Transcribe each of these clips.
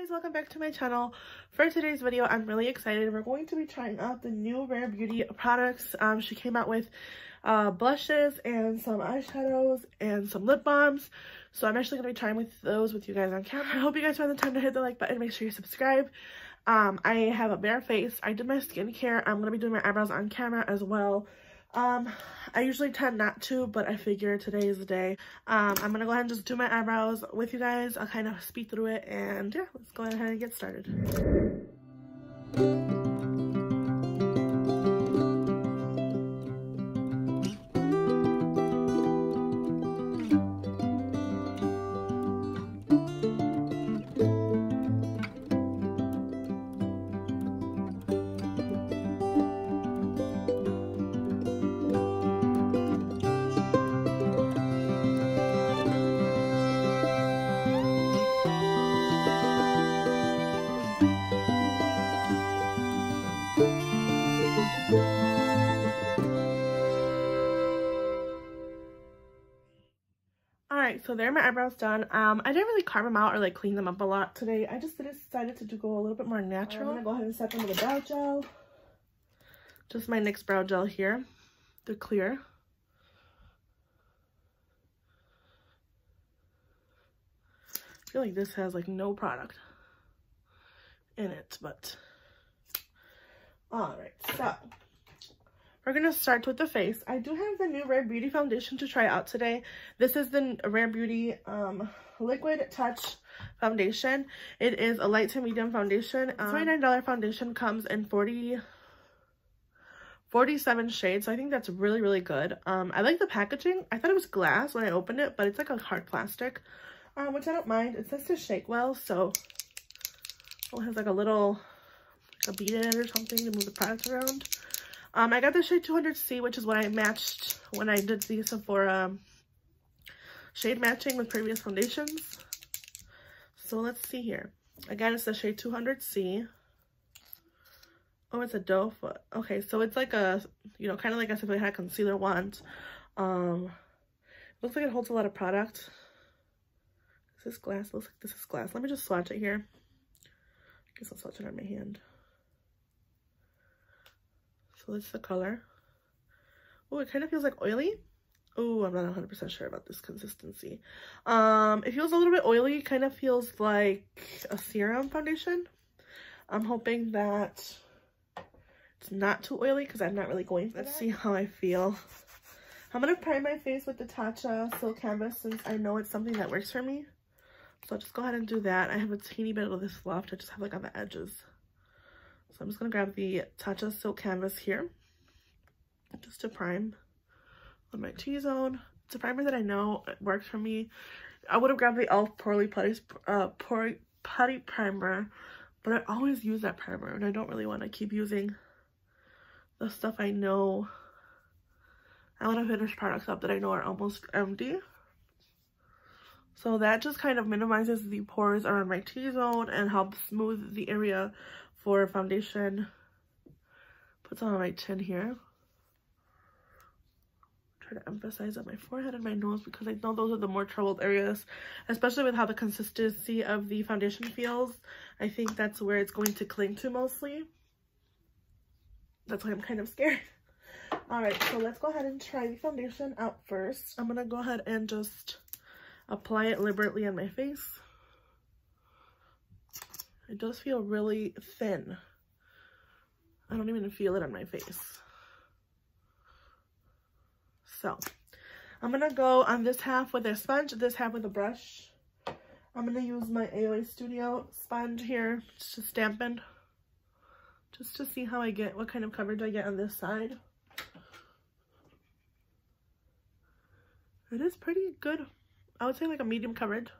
guys, welcome back to my channel. For today's video, I'm really excited. We're going to be trying out the new Rare Beauty products. She came out with blushes and some eyeshadows and some lip balms. So I'm actually going to be trying with those with you guys on camera. I hope you guys find the time to hit the like button. Make sure you subscribe. I have a bare face. I did my skincare. I'm going to be doing my eyebrows on camera as well. I usually tend not to, but I figure today is the day. I'm gonna go ahead and just do my eyebrows with you guys. I'll kind of speed through it, and yeah, let's go ahead and get started. Alright, so there are my eyebrows done. I didn't really carve them out or like clean them up a lot today. I just decided to go a little bit more natural. I'm gonna go ahead and set them with a brow gel. Just my NYX brow gel here. They're clear. I feel like this has like no product in it, but alright, so we're gonna start with the face. I do have the new Rare Beauty foundation to try out today. This is the Rare Beauty Liquid Touch foundation. It is a light to medium foundation. $29 foundation, comes in 47 shades, so I think that's really, really good. I like the packaging. I thought it was glass when I opened it, but it's like a hard plastic, which I don't mind. It says to shake well, so it has like a little bead in it or something to move the product around. I got the shade 200C, which is what I matched when I did the Sephora shade matching with previous foundations. So let's see here. Again, it's the shade 200C. Oh, it's a doe foot. Okay, so it's like a, kind of like as if I had concealer wand. Looks like it holds a lot of product. Is this glass? Looks like this is glass. Let me just swatch it here. I guess I'll swatch it on my hand. So that's the color. Oh, it kind of feels like oily. Oh, I'm not 100% sure about this consistency. It feels a little bit oily. Kind of feels like a serum foundation. I'm hoping that it's not too oily because I'm not really going for that. Let's see how I feel. I'm going to prime my face with the Tatcha Silk canvas since I know it's something that works for me. So I'll just go ahead and do that. I have a teeny bit of this fluff. I just have like on the edges. So I'm just going to grab the Tatcha Silk canvas here just to prime on my T-zone. It's a primer that I know works for me. I would have grabbed the e.l.f. Putty primer, but I always use that primer and I don't really want to keep using the stuff I know. I want to finish products up that I know are almost empty. So that just kind of minimizes the pores around my T-zone and helps smooth the area for foundation. Put some on my chin here. Try to emphasize on my forehead and my nose because I know those are the more troubled areas, especially with how the consistency of the foundation feels. I think that's where it's going to cling to mostly. That's why I'm kind of scared. Alright, so let's go ahead and try the foundation out first. I'm gonna go ahead and just apply it liberally on my face. It does feel really thin. I don't even feel it on my face. So, I'm going to go on this half with a sponge, this half with a brush. I'm going to use my AOA Studio sponge here just to dampen. Just to see how I get, what kind of coverage I get on this side. It is pretty good. I would say like a medium coverage.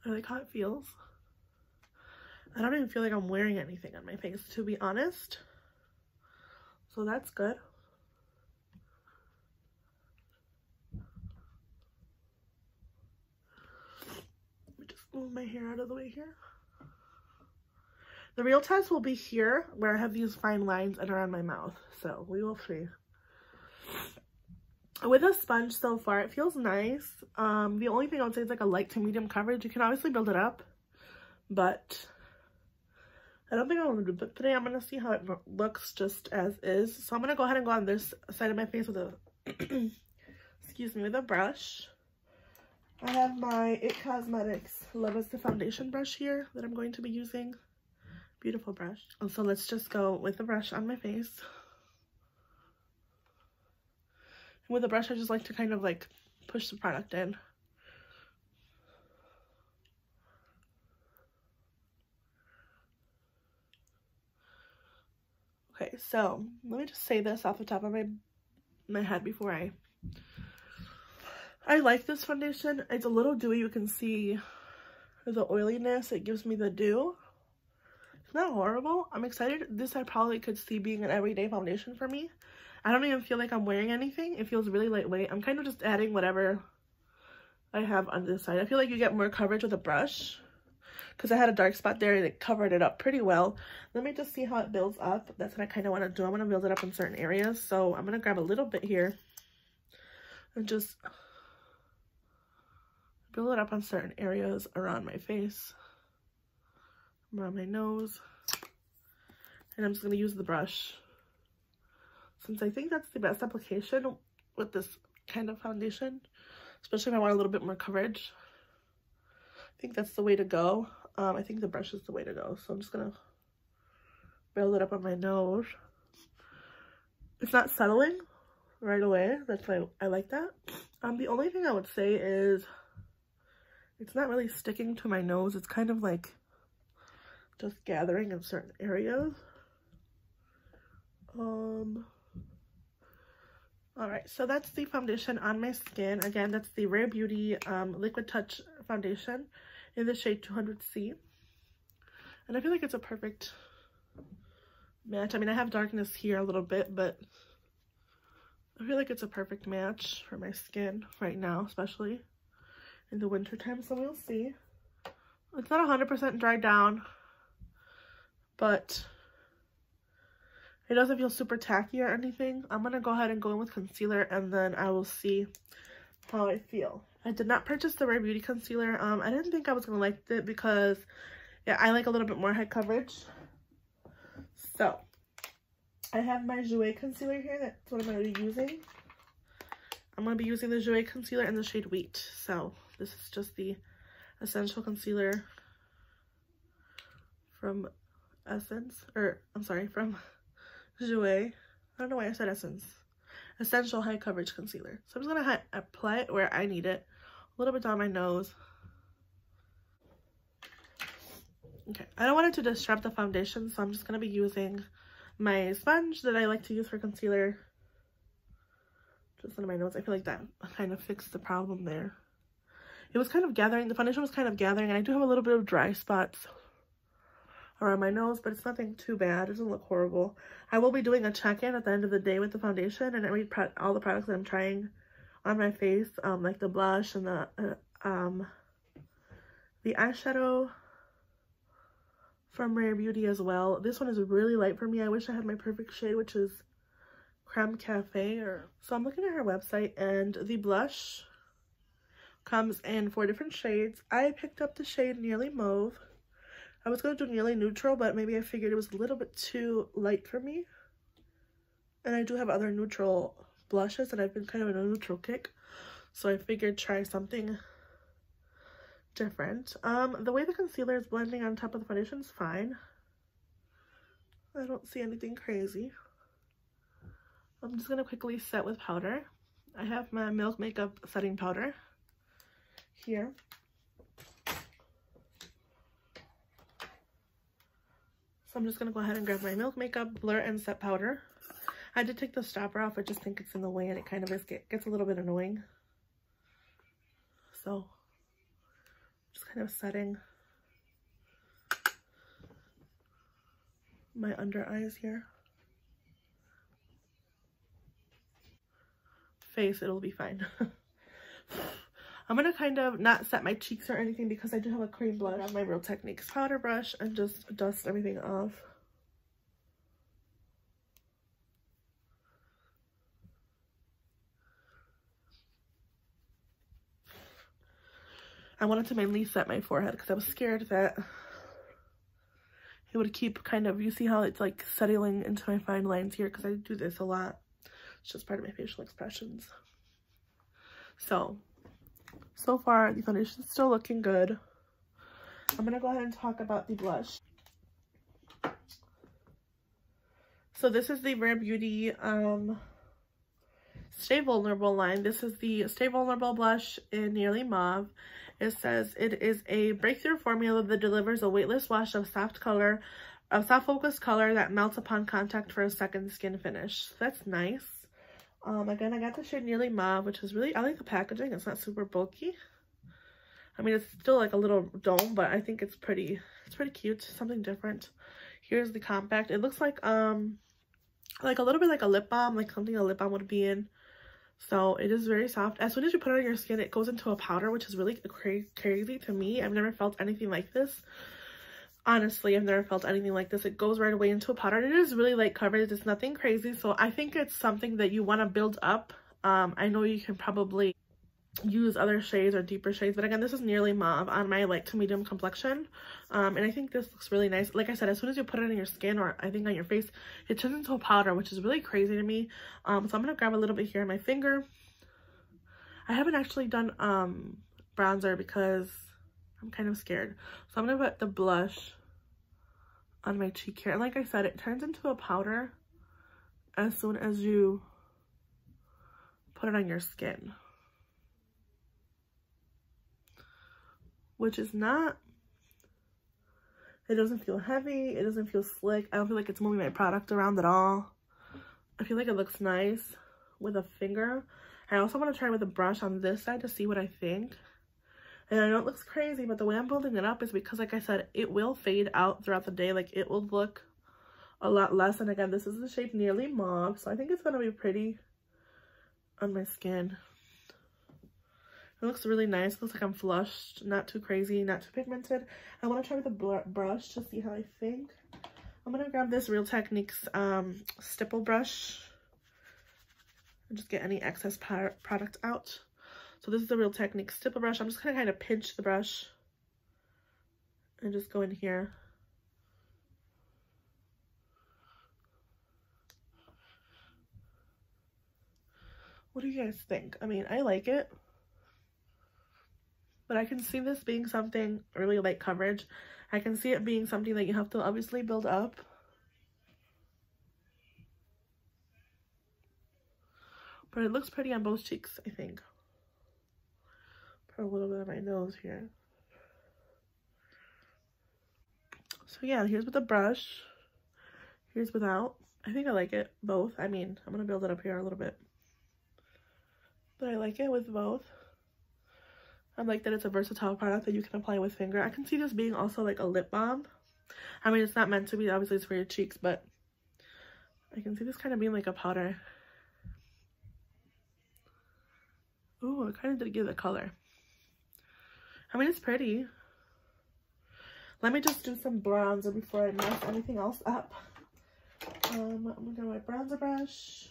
I like how it feels. I don't even feel like I'm wearing anything on my face, to be honest. So that's good. Let me just move my hair out of the way here. The real test will be here, where I have these fine lines and around my mouth. So we will see. With a sponge so far, it feels nice. The only thing I would say is like a light to medium coverage. You can obviously build it up, but I don't think I want to do it today. I'm going to see how it looks just as is. So I'm going to go ahead and go on this side of my face with a, excuse me, with a brush. I have my It Cosmetics Love Is the Foundation brush here that I'm going to be using. Beautiful brush. And so let's just go with the brush on my face. And with the brush, I just like to kind of like push the product in. Okay, so let me just say this off the top of my head before I like this foundation. It's a little dewy. You can see the oiliness. It gives me the dew. It's not horrible. I'm excited. This I probably could see being an everyday foundation for me. I don't even feel like I'm wearing anything. It feels really lightweight. I'm kind of just adding whatever I have on this side. I feel like you get more coverage with a brush because I had a dark spot there and it covered it up pretty well. Let me just see how it builds up. That's what I kind of want to do. I want to build it up in certain areas. So I'm going to grab a little bit here and just build it up on certain areas around my face, around my nose, and I'm just going to use the brush since I think that's the best application with this kind of foundation, especially if I want a little bit more coverage. I think that's the way to go. I think the brush is the way to go, so I'm just going to build it up on my nose. It's not settling right away. That's why I like that. The only thing I would say is it's not really sticking to my nose. It's kind of like just gathering in certain areas. Alright, so that's the foundation on my skin. Again, that's the Rare Beauty Liquid Touch Foundation in the shade 200C. And I feel like it's a perfect match. I mean, I have darkness here a little bit, but I feel like it's a perfect match for my skin right now, especially in the winter time, so we'll see. It's not 100% dried down, but it doesn't feel super tacky or anything. I'm gonna go ahead and go in with concealer and then I will see how I feel. I did not purchase the Rare Beauty concealer. I didn't think I was gonna like it because yeah, I like a little bit more head coverage. So I have my Jouer concealer here. That's what I'm gonna be using. I'm gonna be using the Jouer concealer in the shade Wheat. So this is just the essential concealer from from Jouer. I don't know why I said Essence. Essential High Coverage Concealer. So I'm just gonna apply it where I need it. A little bit down my nose. Okay, I don't want it to disrupt the foundation, so I'm just gonna be using my sponge that I like to use for concealer just under my nose. I feel like that kind of fixed the problem there. It was kind of gathering, the foundation was kind of gathering, and I do have a little bit of dry spots around my nose, but it's nothing too bad. It doesn't look horrible. I will be doing a check-in at the end of the day with the foundation, and I read all the products that I'm trying on my face, like the blush and the eyeshadow from Rare Beauty as well. This one is really light for me. I wish I had my perfect shade, which is Creme Cafe. So I'm looking at her website, and the blush comes in 4 different shades. I picked up the shade Nearly Mauve. I was going to do Nearly Neutral, but maybe I figured it was a little bit too light for me. And I do have other neutral blushes, and I've been kind of in a neutral kick. So I figured try something different. The way the concealer is blending on top of the foundation is fine. I don't see anything crazy. I'm just going to quickly set with powder. I have my Milk Makeup setting powder here. So I'm just going to go ahead and grab my Milk Makeup Blur and Set Powder. I did take the stopper off. I just think it's in the way and it kind of gets a little bit annoying. So just kind of setting my under eyes here. Face, it'll be fine. I'm gonna kind of not set my cheeks or anything because I do have a cream blush on my Real Techniques powder brush and just dust everything off. I wanted to mainly set my forehead because I was scared that it would keep kind of, you see how it's like settling into my fine lines here, because I do this a lot. It's just part of my facial expressions. So far the foundation is still looking good. I'm gonna go ahead and talk about the blush. So this is the Rare Beauty Stay Vulnerable line. This is the Stay Vulnerable blush in Nearly Mauve. It says it is a breakthrough formula that delivers a weightless wash of soft focused color that melts upon contact for a second skin finish. That's nice. Again, I got the shade Nearly Mauve, which is really, I like the packaging. It's not super bulky. I mean, it's still like a little dome, but I think it's pretty cute. Something different. Here's the compact. It looks like a little bit like a lip balm, like something a lip balm would be in. So it is very soft. As soon as you put it on your skin, it goes into a powder, which is really crazy to me. I've never felt anything like this. Honestly, I've never felt anything like this. It goes right away into a powder. And it is really light coverage. It's nothing crazy. So I think it's something that you want to build up. I know you can probably use other shades or deeper shades, but again, this is Nearly Mauve on my light to medium complexion, and I think this looks really nice. Like I said, as soon as you put it on your skin, or I think on your face, it turns into a powder, which is really crazy to me. So I'm gonna grab a little bit here on my finger. I haven't actually done bronzer because I'm kind of scared, so I'm gonna put the blush on my cheek here, and like I said, it turns into a powder as soon as you put it on your skin, which is not, it doesn't feel heavy, it doesn't feel slick. I don't feel like it's moving my product around at all. I feel like it looks nice with a finger. I also want to try with a brush on this side to see what I think. And I know it looks crazy, but the way I'm building it up is because, like I said, it will fade out throughout the day. Like, it will look a lot less. And again, this is the shape Nearly Mauve, so I think it's going to be pretty on my skin. It looks really nice. It looks like I'm flushed, not too crazy, not too pigmented. I want to try with a brush to see how I think. I'm going to grab this Real Techniques stipple brush and just get any excess product out. So this is the Real Techniques stipple brush. I'm just going to kind of pinch the brush and just go in here. What do you guys think? I mean, I like it, but I can see this being something really light coverage. I can see it being something that you have to obviously build up. But it looks pretty on both cheeks, I think. Put a little bit on my nose here. So yeah, here's with the brush. Here's without. I think I like it both. I mean, I'm going to build it up here a little bit. But I like it with both. I like that it's a versatile product that you can apply with finger. I can see this being also like a lip balm. I mean, it's not meant to be, obviously it's for your cheeks, but I can see this kind of being like a powder. Ooh, I kind of did give the color. I mean, it's pretty. Let me just do some bronzer before I mess anything else up. I'm gonna go with my bronzer brush.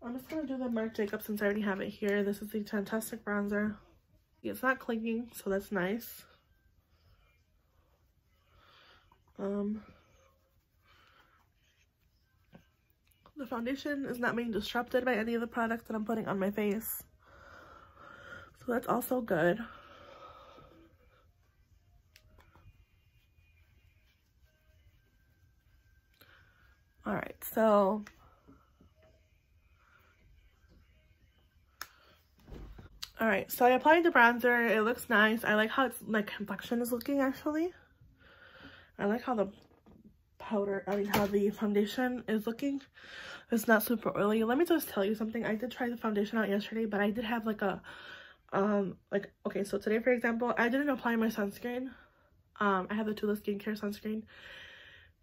I'm just gonna do the Marc Jacobs since I already have it here. This is the Tan-Tastic bronzer. It's not clinging, so that's nice. The foundation is not being disrupted by any of the products that I'm putting on my face, so that's also good. Alright, so I applied the bronzer. It looks nice. I like how my complexion is looking, actually. I like how the how the foundation is looking. It's not super oily. Let me just tell you something. I did try the foundation out yesterday, but I did have like a, okay, so today, for example, I didn't apply my sunscreen. I have the Tula Skincare sunscreen.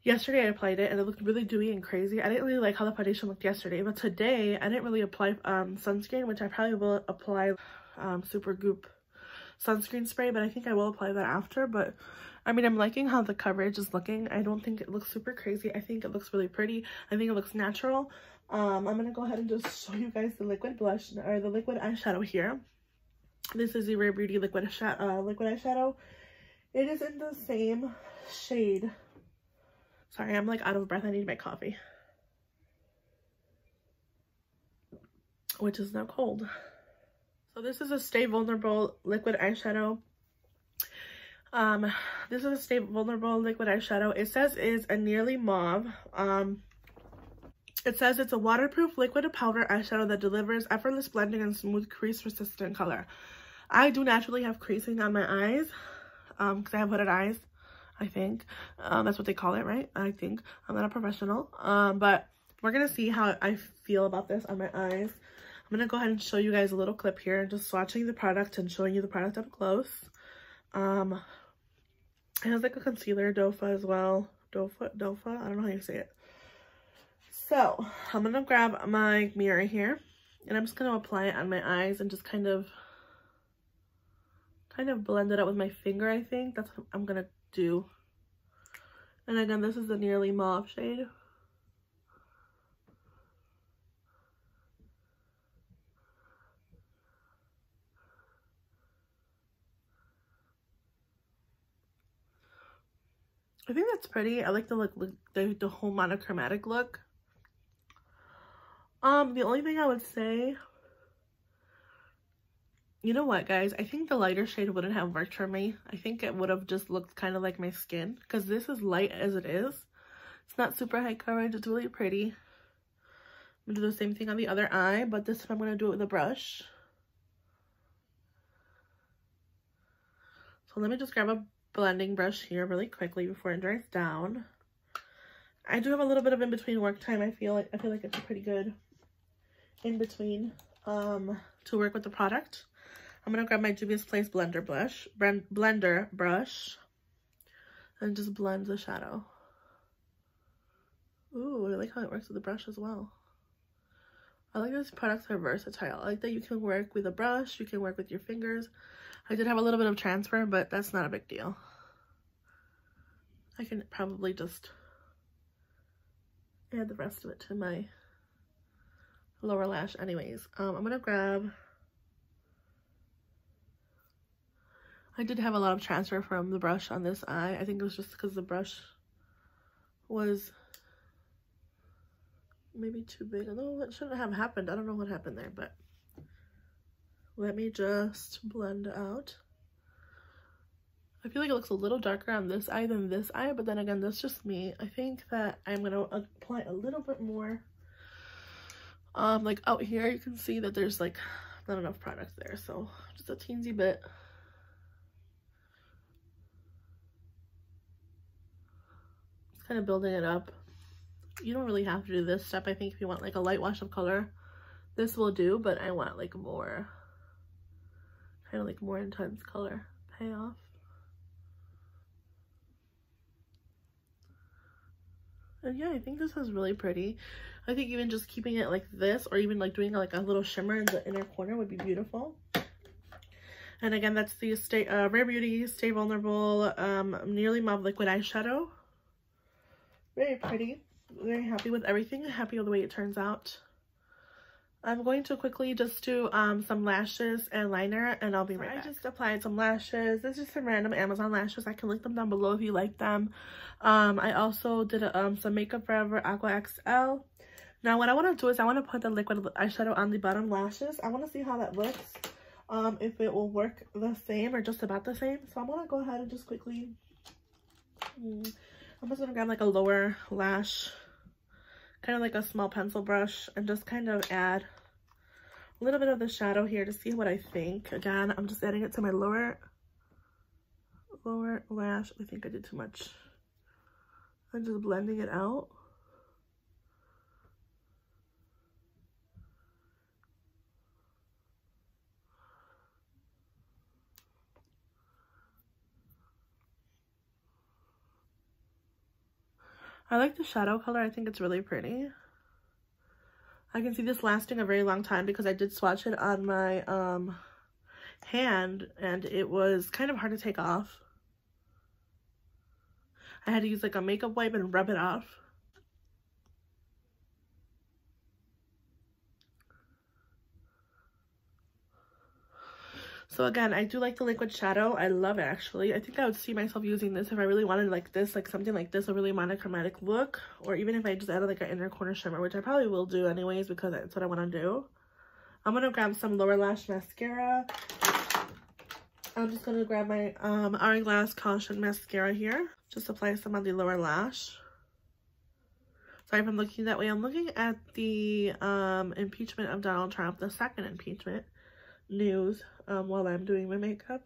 Yesterday I applied it and it looked really dewy and crazy. I didn't really like how the foundation looked yesterday, but today I didn't really apply sunscreen, which I probably will apply Supergoop sunscreen spray, but I think I will apply that after. But I mean, I'm liking how the coverage is looking. I don't think it looks super crazy. I think it looks really pretty. I think it looks natural. I'm gonna go ahead and just show you guys the liquid blush, or the liquid eyeshadow here. This is the Rare Beauty liquid eyeshadow. It is in the same shade. Sorry, I'm like out of breath. I need my coffee, which is now cold. So this is a Stay Vulnerable liquid eyeshadow. This is a Stay Vulnerable liquid eyeshadow. It says it's a nearly mauve. It says it's a waterproof liquid to powder eyeshadow that delivers effortless blending and smooth crease resistant color. I do naturally have creasing on my eyes because I have hooded eyes, I think. That's what they call it, right? I think. I'm not a professional. But we're going to see how I feel about this on my eyes. I'm going to go ahead and show you guys a little clip here, just swatching the product and showing you the product up close. It has like a concealer, dofa as well. Dofa? I don't know how you say it. So, I'm going to grab my mirror here, and I'm just going to apply it on my eyes and just kind of blend it out with my finger, I think. That's what I'm going to do. And again, this is the nearly mauve shade. I think that's pretty. I like the look, the whole monochromatic look. The only thing I would say, you know what, guys? I think the lighter shade wouldn't have worked for me. I think it would have just looked kind of like my skin, because this is light as it is. It's not super high coverage. It's really pretty. I'm gonna do the same thing on the other eye, but this time I'm gonna do it with a brush. So let me just grab a blending brush here really quickly before it dries down. I do have a little bit of in-between work time. I feel like it's a pretty good in-between to work with the product. I'm gonna grab my Juvia's Place blender brush and just blend the shadow. Ooh, I like how it works with the brush as well. I like these products are versatile. I like that you can work with a brush, you can work with your fingers. I did have a little bit of transfer, but that's not a big deal. I can probably just add the rest of it to my lower lash anyways. I'm gonna grab, I did have a lot of transfer from the brush on this eye. I think it was just because the brush was maybe too big. Although it shouldn't have happened. I don't know what happened there, but let me just blend out. I feel like it looks a little darker on this eye than this eye, but then again, that's just me. I think that I'm going to apply a little bit more. Like out here, you can see that there's like not enough product there, so just a teensy bit. Just kind of building it up. You don't really have to do this step. I think if you want like a light wash of color, this will do, but I want like more, kind of like more intense color payoff. And yeah, I think this is really pretty. I think even just keeping it like this, or even like doing like a little shimmer in the inner corner would be beautiful. And again, that's the Rare Beauty Stay Vulnerable Nearly Mauve Liquid Eyeshadow. Very pretty. Very happy with everything. Happy with the way it turns out. I'm going to quickly just do some lashes and liner, and I'll be right back. I just applied some lashes. This is some random Amazon lashes. I can link them down below if you like them. I also did some Makeup Forever Aqua XL. Now what I want to do is I want to put the liquid eyeshadow on the bottom lashes. I want to see how that looks. If it will work the same or just about the same. So I'm going to go ahead and just quickly, I'm just going to grab like a lower lash, kind of like a small pencil brush, and just kind of add a little bit of the shadow here to see what I think. Again, I'm just adding it to my lower lash. I think I did too much. I'm just blending it out. I like the shadow color. I think it's really pretty. I can see this lasting a very long time because I did swatch it on my hand and it was kind of hard to take off. I had to use like a makeup wipe and rub it off. So again, I do like the liquid shadow. I love it, actually. I think I would see myself using this if I really wanted like this, like something like this, a really monochromatic look. Or even if I just added like an inner corner shimmer, which I probably will do anyways because that's what I want to do. I'm going to grab some lower lash mascara. I'm just going to grab my Hourglass Caution mascara here. Just apply some on the lower lash. Sorry if I'm looking that way. I'm looking at the impeachment of Donald Trump, the second impeachment news while I'm doing my makeup.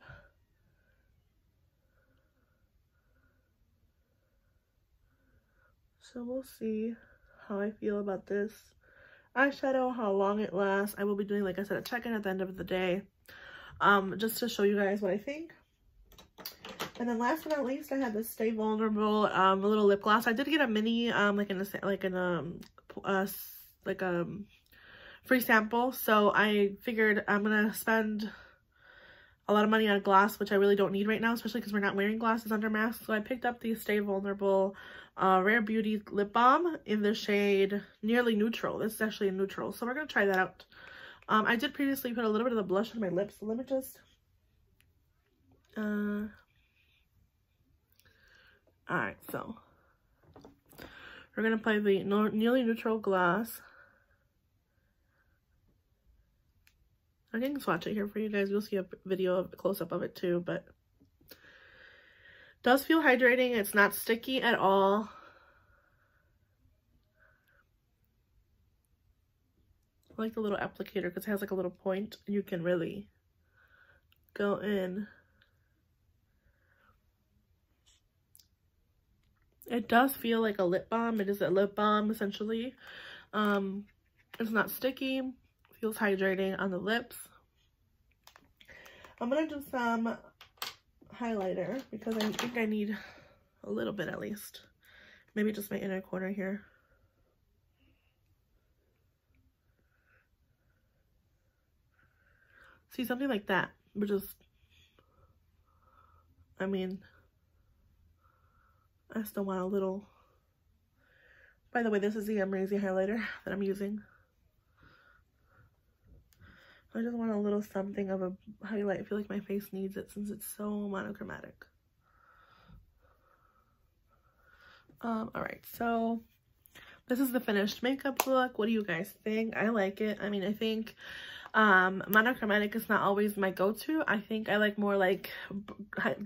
So we'll see how I feel about this eyeshadow, how long it lasts. I will be doing, like I said, a check-in at the end of the day, just to show you guys what I think. And then last but not least, I had this Stay Vulnerable little lip gloss. I did get a mini free sample, so I figured I'm gonna spend a lot of money on gloss, which I really don't need right now, especially because we're not wearing glasses under masks. So I picked up the Stay Vulnerable Rare Beauty Lip Balm in the shade Nearly Neutral. This is actually a neutral, so we're gonna try that out. I did previously put a little bit of the blush on my lips, so let me just alright, so we're gonna apply the Nearly Neutral gloss. I can swatch it here for you guys. You'll see a video of a close-up of it too, but it does feel hydrating. It's not sticky at all. I like the little applicator because it has like a little point and you can really go in. It does feel like a lip balm. It is a lip balm essentially. It's not sticky. Feels hydrating on the lips. I'm gonna do some highlighter because I think I need a little bit at least. Maybe just my inner corner here. See, something like that, but just, I mean, I still want a little. By the way, this is the Amrezy highlighter that I'm using. I just want a little something of a highlight. I feel like my face needs it since it's so monochromatic. Alright, so this is the finished makeup look. What do you guys think? I like it. I mean, I think monochromatic is not always my go-to. I think I like more like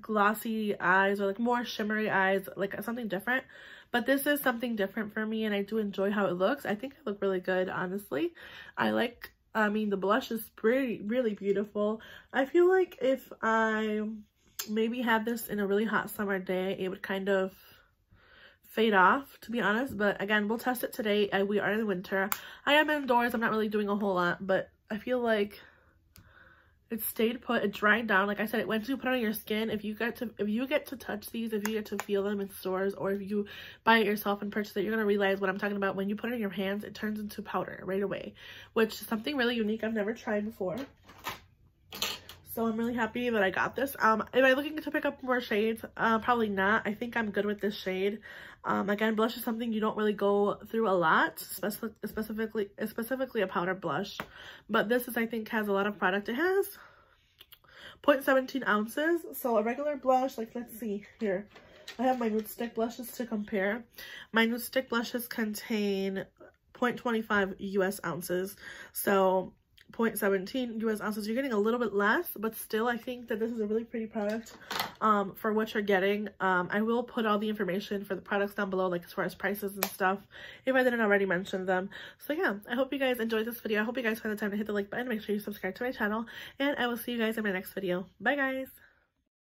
glossy eyes or like more shimmery eyes, like something different. But this is something different for me and I do enjoy how it looks. I think I look really good, honestly. I mean, the blush is really beautiful. I feel like if I maybe had this in a really hot summer day, it would kind of fade off, to be honest. But again, we'll test it today. We are in winter. I am indoors. I'm not really doing a whole lot, but I feel like it stayed put. It dried down. Like I said, once you put it on your skin, if you get to touch these, if you get to feel them in stores, or if you buy it yourself and purchase it, you're gonna realize what I'm talking about. When you put it in your hands, it turns into powder right away, which is something really unique I've never tried before. So I'm really happy that I got this. Am I looking to pick up more shades? Probably not. I think I'm good with this shade. Again, blush is something you don't really go through a lot, specifically a powder blush. But this is, I think, has a lot of product. It has 0.17 ounces. So a regular blush, like, let's see here. I have my nude stick blushes to compare. My nude stick blushes contain 0.25 US ounces. So 0.17 US ounces. You're getting a little bit less, but still I think that this is a really pretty product for what you're getting. I will put all the information for the products down below, like as far as prices and stuff, if I didn't already mention them. So yeah, I hope you guys enjoyed this video. I hope you guys find the time to hit the like button. Make sure you subscribe to my channel, and I will see you guys in my next video. Bye guys!